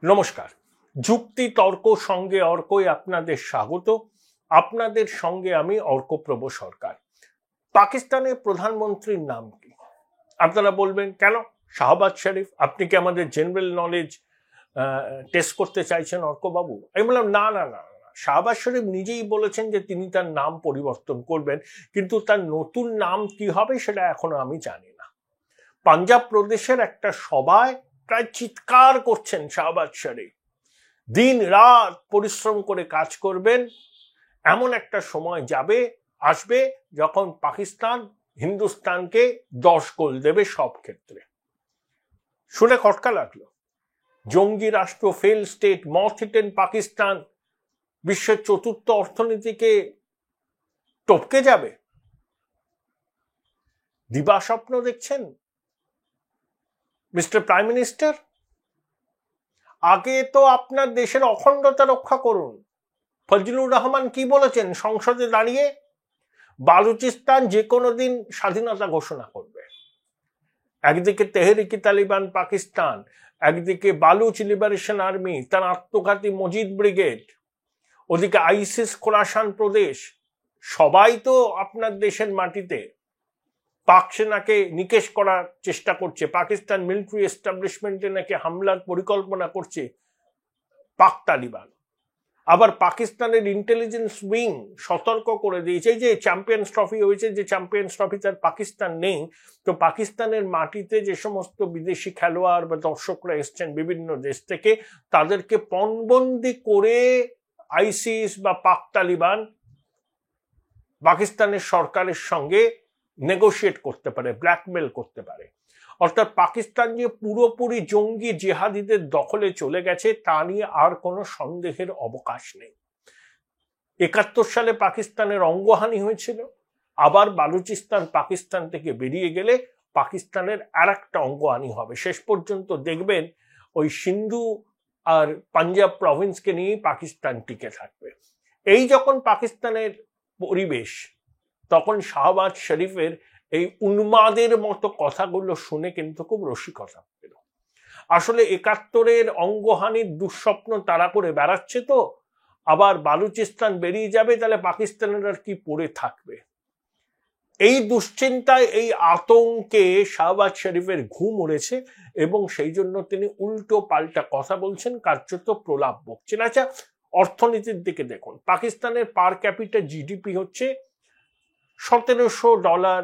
নমস্কার। যুক্তি তর্ক সঙ্গে অর্কই আপনাদের স্বাগত। আপনাদের সঙ্গে আমি অর্কপ্রভ সরকার। পাকিস্তানের প্রধানমন্ত্রীর নাম কি? আপনারা বলবেন কেন শাহবাজ শরীফ? আপনি কি আমাদের জেনারেল নলেজ টেস্ট করতে চাইছেন অর্কবাবু? আমি বললাম না না না, শাহবাজ শরীফ নিজেই বলেছেন যে তিনি তার নাম পরিবর্তন করবেন, কিন্তু তার নতুন নাম কি হবে সেটা এখনো আমি জানি না। পাঞ্জাব প্রদেশের একটা সভায় প্রায় চিৎকার করছেন শাহবাজ শরীফ, দিন রাত পরিশ্রম করে কাজ করবেন, এমন একটা সময় আসবে যখন পাকিস্তান হিন্দুস্তানকে 10 গোল দেবে সব ক্ষেত্রে। শুনে খটকা লাগলো। জঙ্গি রাষ্ট্র, ফেল স্টেট, মথ ইটেন পাকিস্তান বিশ্বের চতুর্থ অর্থনীতিকে টপকে যাবে। দিবা স্বপ্ন দেখছেন মিস্টার প্রাইম মিনিস্টার? আগে তো আপনার দেশের অখণ্ডতা রক্ষা করুন। ফজলুর রহমান কি বলেছেন সংসদে দাঁড়িয়ে? বালুচিস্তান যে কোনো দিন স্বাধীনতা ঘোষণা করবে। একদিকে তেহরিকি তালিবান পাকিস্তান, একদিকে বালুচ লিবারেশন আর্মি, তার আত্মঘাতী মজিদ ব্রিগেড, ওদিকে আইসিস খোরাসান প্রদেশ, সবাই তো আপনার দেশের মাটিতে পাক সেনাকে নিকেশ করার চেষ্টা করছে। পাকিস্তান মিলিটারি এস্টাবলিশমেন্টে নাকি হামলার পরিকল্পনা করছে পাক তালিবান। আবার পাকিস্তানের ইন্টেলিজেন্স উইং সতর্ক করে দিয়েছে যে চ্যাম্পিয়ন্স ট্রফি হয়েছে, যে চ্যাম্পিয়ন্স ট্রফি তার পাকিস্তান নেই, তো পাকিস্তানের মাটিতে যে সমস্ত বিদেশি খেলোয়াড় বা দর্শকরা এসছেন বিভিন্ন দেশ থেকে, তাদেরকে পণবন্দি করে আইসিস বা পাক তালিবান পাকিস্তানের সরকারের সঙ্গে নেগোশিয়েট করতে পারে, ব্ল্যাকমেল করতে পারে। অর্থাৎ পাকিস্তান যে পুরোপুরি জঙ্গি জেহাদিদের দখলে চলে গেছে তা নিয়ে আর কোনো সন্দেহের অবকাশ নেই। 71 সালে পাকিস্তানের অঙ্গহানি হয়েছিল, আবার বালুচিস্তান পাকিস্তান থেকে বেরিয়ে গেলে পাকিস্তানের আর একটা অঙ্গহানি হবে। শেষ পর্যন্ত দেখবেন ওই সিন্ধু আর পাঞ্জাব প্রভিন্সকে নিয়ে পাকিস্তান টিকে থাকবে। এই যখন পাকিস্তানের পরিবেশ, তখন শাহবাজ শরীফের এই উন্মাদের মতো কথাগুলো শুনে কিন্তু খুব রসিকতা পেল। আসলে 71-এর অঙ্গহানির দুঃস্বপ্ন তারা করে বেড়াচ্ছে, তো আবার বালুচিস্তান বেরিয়ে যাবে, তাহলে পাকিস্তানের আর কি পড়ে থাকবে? এই দুশ্চিন্তায়, এই আতঙ্কে শাহবাজ শরীফের ঘুম উড়েছে এবং সেই জন্য তিনি উল্টো পাল্টা কথা বলছেন, কার্যত প্রলাপ বকছেন। আচ্ছা, অর্থনীতির দিকে দেখুন। পাকিস্তানের পার ক্যাপিটা জিডিপি হচ্ছে $1700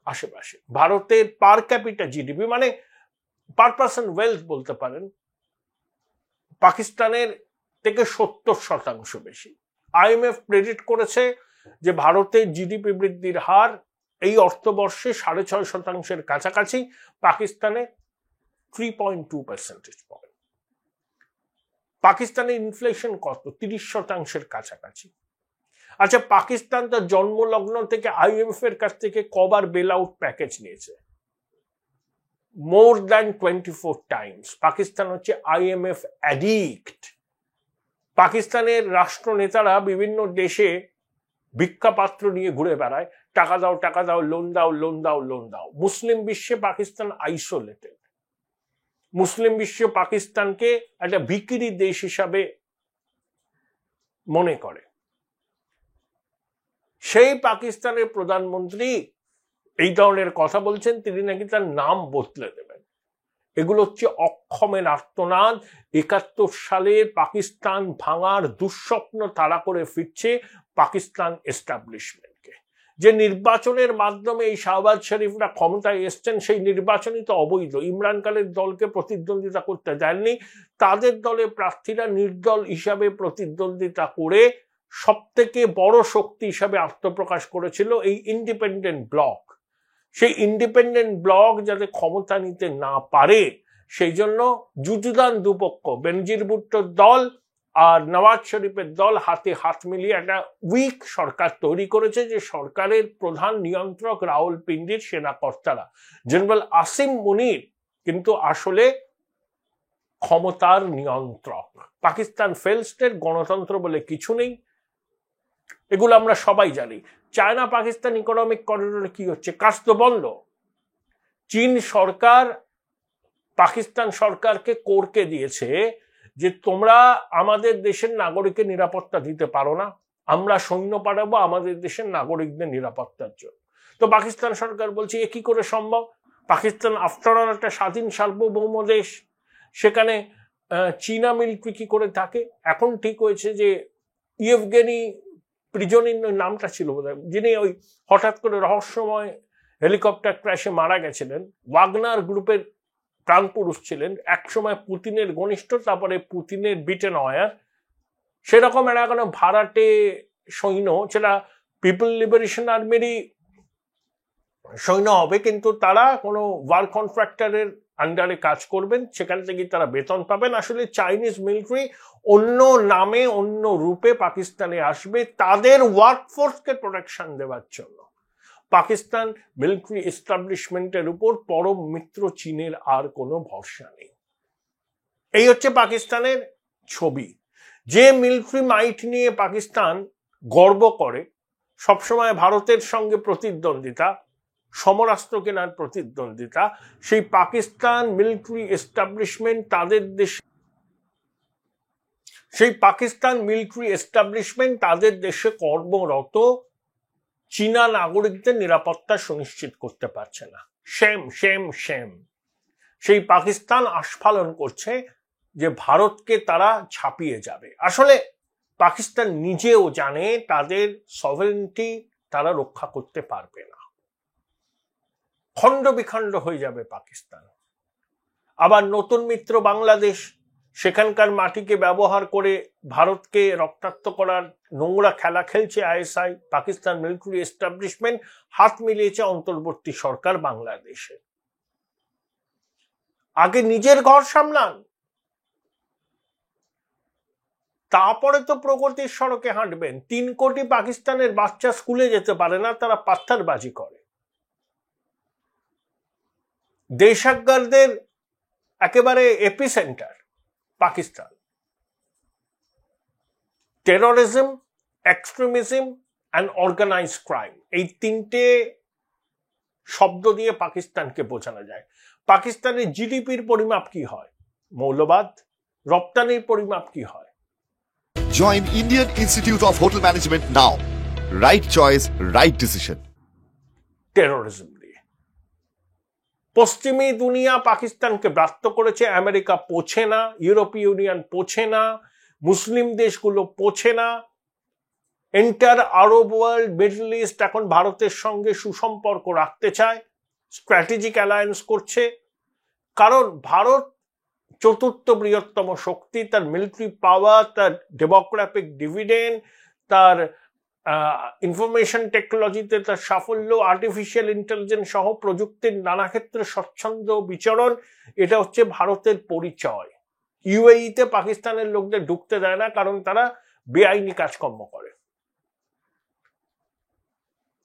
আশেপাশে। ভারতের পার ক্যাপিটা জিডিপি মানে পার পার্সন ওয়েলথ বলতে পারেন, পাকিস্তানের থেকে 70% বেশি। আইএমএফ প্রেডিক্ট করেছে যে ভারতের জিডিপি বৃদ্ধির হার এই অর্থবর্ষে 6.5% কাছাকাছি, পাকিস্তানে 3.2%। পাকিস্তানের ইনফ্লেশন কত? 30% কাছাকাছি। আচ্ছা, পাকিস্তান তার জন্মলগ্ন থেকে আইএমএফ এর কাছ থেকে কবার বেল আউট প্যাকেজ নিয়েছে? More than 24 Times. পাকিস্তান হচ্ছে আইএমএফ অ্যাডিক্ট। পাকিস্তানের রাষ্ট্রনেতারা বিভিন্ন দেশে ভিক্ষাপাত্র নিয়ে ঘুরে বেড়ায়, টাকা দাও টাকা দাও, লোন দাও লোন দাও লোন দাও। মুসলিম বিশ্বে পাকিস্তান আইসোলেটেড। মুসলিম বিশ্ব পাকিস্তানকে একটা ভিখিরি দেশ হিসাবে মনে করে। সেই পাকিস্তানের প্রধানমন্ত্রী এই ধরনের কথা বলছেন, তিনি নাকি তার নাম বদলে দেবেন। এগুলো হচ্ছে অক্ষমের আর্তনাদ। 71 সালের পাকিস্তান ভাঙার দুঃস্বপ্ন তারা করে ফিরছে পাকিস্তান এস্টাবলিশমেন্টকে। যে নির্বাচনের মাধ্যমে এই শাহবাজ শরীফরা ক্ষমতায় এসছেন, সেই নির্বাচনই তো অবৈধ। ইমরান খানের দলকে প্রতিদ্বন্দ্বিতা করতে দেননি, তাদের দলে প্রার্থীরা নির্দল হিসাবে প্রতিদ্বন্দ্বিতা করে সব থেকে বড় শক্তি হিসাবে আত্মপ্রকাশ করেছিল এই ইন্ডিপেন্ডেন্ট ব্লক। সেই ইন্ডিপেন্ডেন্ট ব্লক যাতে ক্ষমতা নিতে না পারে, সেই জন্য যুযুদান দুপক্ষ, বেনজির ভুট্টোর দল আর নওয়াজ শরীফের দল হাতে হাত মিলিয়ে একটা উইক সরকার তৈরি করেছে, যে সরকারের প্রধান নিয়ন্ত্রক রাওয়ালপিন্ডির সেনাকর্তারা। জেনারেল আসিম মুনির কিন্তু আসলে ক্ষমতার নিয়ন্ত্রক। পাকিস্তান ফেল স্টেট, গণতন্ত্র বলে কিছু নেই, এগুলো আমরা সবাই জানি। চায়না পাকিস্তান ইকোনমিক করিডোরে কি হচ্ছে? কাজ তো বন্ধ। চীন সরকার পাকিস্তান সরকারকে কোরকে দিয়েছে যে তোমরা আমাদের দেশের নাগরিকের নিরাপত্তা দিতে পারো না, আমরা সৈন্য পাঠাবো আমাদের দেশের নাগরিকদের নিরাপত্তার জন্য। তো পাকিস্তান সরকার বলছে এ কি করে সম্ভব? পাকিস্তান আফটার অল একটা স্বাধীন সার্বভৌম দেশ, সেখানে চীনা মিলিটারি কি করে থাকে? এখন ঠিক হয়েছে যে ইয়েভগেনি প্রিজনিন নামটা ছিল বোধহয়, যিনি ওই হঠাৎ করে রহস্যময় হেলিকপ্টার ক্র্যাশে মারা গেছিলেন, ওয়াগনার গ্রুপের প্রাণপুরুষ ছিলেন, একসময় পুতিনের ঘনিষ্ঠ, তারপরে পুতিনের বিটেন হয়ার, সেরকম একটা ভাড়াটে সৈন্য, সেটা পিপল লিবারেশন আর্মিরই সৈন্য হবে, কিন্তু তারা কোনো ওয়ার কন্ট্রাক্টরের আন্ডারে কাজ করবেন, সেখান থেকে তারা বেতন পাবেন। আসলে চাইনিজ মিলিটারি অন্য নামে অন্য রূপে পাকিস্তানে আসবে তাদের ওয়ার্কফোর্সকে প্রোটেকশন দেওয়ার জন্য। পাকিস্তান মিলিটারি এস্টাবলিশমেন্টের উপর পরম মিত্র চীনের আর কোনো ভরসা নেই। এই হচ্ছে পাকিস্তানের ছবি। যে মিলিটারি মাইট নিয়ে পাকিস্তান গর্ব করে, সবসময় ভারতের সঙ্গে প্রতিদ্বন্দ্বিতা, সমরাস্ত্র কেনার প্রতিদ্বন্দ্বিতা, সেই পাকিস্তান মিলিটারি এস্টাবলিশমেন্ট তাদের দেশে, সেই পাকিস্তান মিলিটারি এস্টাবলিশমেন্ট তাদের দেশে কর্মরত চীনা নাগরিকদের নিরাপত্তা সুনিশ্চিত করতে পারছে না। Shame shame shame. সেই পাকিস্তান আস্ফালন করছে যে ভারতকে তারা ছাপিয়ে যাবে। আসলে পাকিস্তান নিজেও জানে তাদের সভরেনিটি তারা রক্ষা করতে পারবে না, খণ্ড বিখণ্ড হয়ে যাবে পাকিস্তান। আবার নতুন মিত্র বাংলাদেশ, সেখানকার মাটিকে ব্যবহার করে ভারতকে রক্তাক্ত করার নোংরা খেলা খেলছে আইএসআই। পাকিস্তান মিলিটারি এস্টাবলিশমেন্ট হাত মিলিয়েছে অন্তর্বর্তী সরকার বাংলাদেশে। আগে নিজের ঘর সামলান, তারপরে তো প্রগতির সড়কে হাঁটবেন। 3 কোটি পাকিস্তানের বাচ্চা স্কুলে যেতে পারে না, তারা পাথরবাজি করে। দেশাজ্ঞারদের একেবারে epicentre Pakistan. Terrorism, extremism and organise crime, এই 3টে শব্দ দিয়ে পাকিস্তানকে বোঝানো যায়। পাকিস্তানের জিডিপির পরিমাপ কি হয়? মৌলবাদ। রপ্তানির পরিমাপ কি হয়? Join Indian Institute of Hotel Management now. Right choice, right decision. Terrorism দিয়ে। পশ্চিমী দুনিয়া পাকিস্তানকে ব্যাপ্ত করেছে, আমেরিকা পোছে না, ইউরোপীয় ইউনিয়ন পোছে না, মুসলিম দেশগুলো পোছে না। এন্টার আরব ওয়ার্ল্ড, মিডল ইস্ট এখন ভারতের সঙ্গে সুসম্পর্ক রাখতে চায়, স্ট্র্যাটেজিক অ্যালায়েন্স করছে। কারণ ভারত চতুর্থ বৃহত্তম শক্তি, তার মিলিটারি পাওয়ার, তার ডেমোগ্রাফিক ডিভিডেন্ড, তার ইনফরমেশন টেকনোলজিতে তার সাফল্য, আর্টিফিশিয়াল ইন্টেলিজেন্স সহ প্রযুক্তির নানা ক্ষেত্রে স্বচ্ছন্দ বিচরণ, এটা হচ্ছে ভারতের পরিচয়। ইউএইতে পাকিস্তানের লোকদের ঢুকতে দেয় না, কারণ তারা বেআইনি কাজকর্ম করে।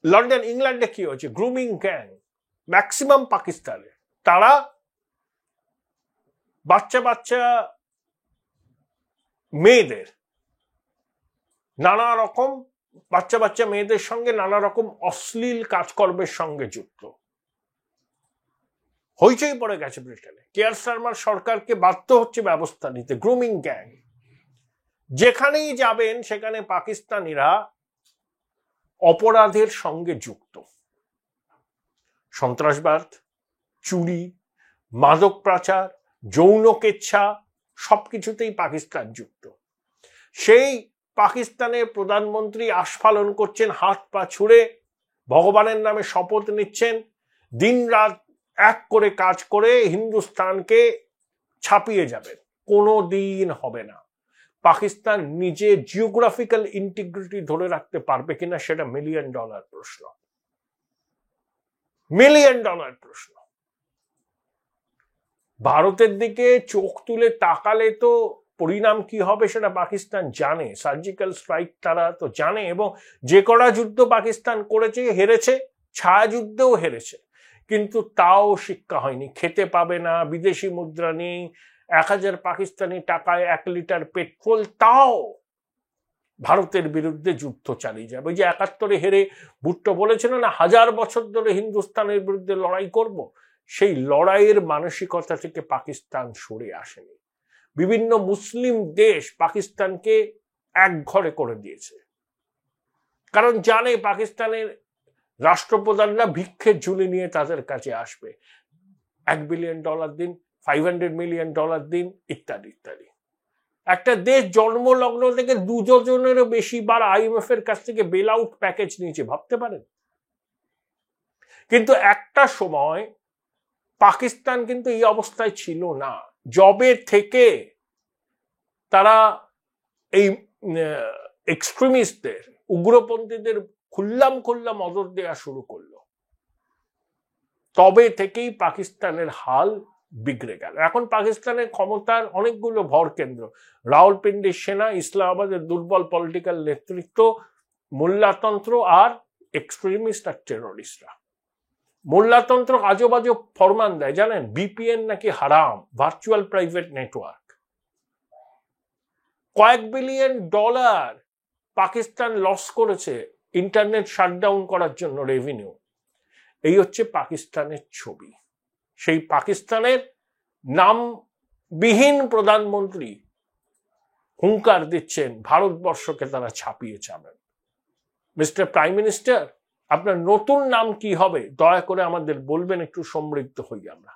লন্ডন, ইংল্যান্ডে কি হয়েছে? গ্রুমিং গ্যাং ম্যাক্সিমাম পাকিস্তানে। তারা বাচ্চা বাচ্চা মেয়েদের নানা রকম, বাচ্চা বাচ্চা মেয়েদের সঙ্গে নানা রকম অশ্লীল কাজকর্মের সঙ্গে যুক্ত। হইচই পড়ে গেছে ব্রিটেনে। কেয়ার স্টারমার সরকারকে বাধ্য হচ্ছে ব্যবস্থা নিতে। গ্রুমিং গ্যাং, যেখানেই যাবেন সেখানে পাকিস্তানিরা অপরাধের সঙ্গে যুক্ত। সন্ত্রাসবাদ, চুরি, মাদক পাচার, যৌন কেচ্ছা, সবকিছুতেই পাকিস্তান যুক্ত। সেই পাকিস্তানের প্রধানমন্ত্রী আস্ফালন করছেন, হাত পা ছুড়ে ভগবানের নামে শপথ নিচ্ছেন, দিন রাত এক করে কাজ করে হিন্দুস্তানকে ছাপিয়ে যাবেন। কোনো দিন হবে না। পাকিস্তান নিজের জিওগ্রাফিক্যাল ইন্টিগ্রিটি ধরে রাখতে পারবে কিনা সেটা $1 মিলিয়ন প্রশ্ন। $1 মিলিয়ন প্রশ্ন। ভারতের দিকে চোখ তুলে তাকালে তো পরিণাম কি হবে সেটা পাকিস্তান জানে। সার্জিক্যাল স্ট্রাইক তারা তো জানে, এবং যে কটা যুদ্ধ পাকিস্তান করেছে হেরেছে, ছায়া যুদ্ধেও হেরেছে, কিন্তু তাও শিক্ষা হয়নি। খেতে পাবে না, বিদেশি মুদ্রা নেই, 1000 পাকিস্তানি টাকায় 1 লিটার পেট্রোল, তাও ভারতের বিরুদ্ধে যুদ্ধ চালিয়ে যাবে। ওই যে 71-এ হেরে ভুট্টো বলেছিল না, 1000 বছর ধরে হিন্দুস্তানের বিরুদ্ধে লড়াই করব, সেই লড়াইয়ের মানসিকতা থেকে পাকিস্তান সরে আসেনি। বিভিন্ন মুসলিম দেশ পাকিস্তানকে একঘরে করে দিয়েছে, কারণ জানে পাকিস্তানের রাষ্ট্রপ্রধানরা ভিক্ষের ঝুলি নিয়ে তাদের কাছে আসবে, $1 বিলিয়ন দিন, $500 মিলিয়ন দিন, ইত্যাদি ইত্যাদি। একটা দেশ জন্মলগ্ন থেকে 2 ডজনেরও বেশি বার IMF এর কাছ থেকে বেল আউট প্যাকেজ নিয়েছে, ভাবতে পারেন। কিন্তু একটা সময় পাকিস্তান কিন্তু এই অবস্থায় ছিল না। জবে থেকে তারা এই এক্সট্রিমিস্টদের, উগ্রপন্থীদের খুল্লাম মদত দেওয়া শুরু করলো, তবে থেকেই পাকিস্তানের হাল বিগড়ে গেল। এখন পাকিস্তানের ক্ষমতার অনেকগুলো ভর কেন্দ্র, রাওয়ালপিন্ডির সেনা, ইসলামাবাদের দুর্বল পলিটিক্যাল নেতৃত্ব, মোল্লাতন্ত্র আর এক্সট্রিমিস্ট আর টেররিস্টরা। মোল্লাতন্ত্র আজব আজব ফরমান দেয়, জানেন? VPN নাকি হারাম, ভার্চুয়াল প্রাইভেট নেটওয়ার্ক। কয়েক $1 বিলিয়ন পাকিস্তান লস করেছে ইন্টারনেট শাটডাউন করার জন্য রেভিনিউ। এই হচ্ছে পাকিস্তানের ছবি। সেই পাকিস্তানের নামবিহীন প্রধানমন্ত্রী হুঙ্কার দিচ্ছেন ভারতবর্ষকে তারা ছাপিয়ে যাবেন। মিস্টার প্রাইম মিনিস্টার, আপনার নতুন নাম কি হবে? দয়া করে আমাদের বলবেন, একটু সমৃদ্ধ হই আমরা।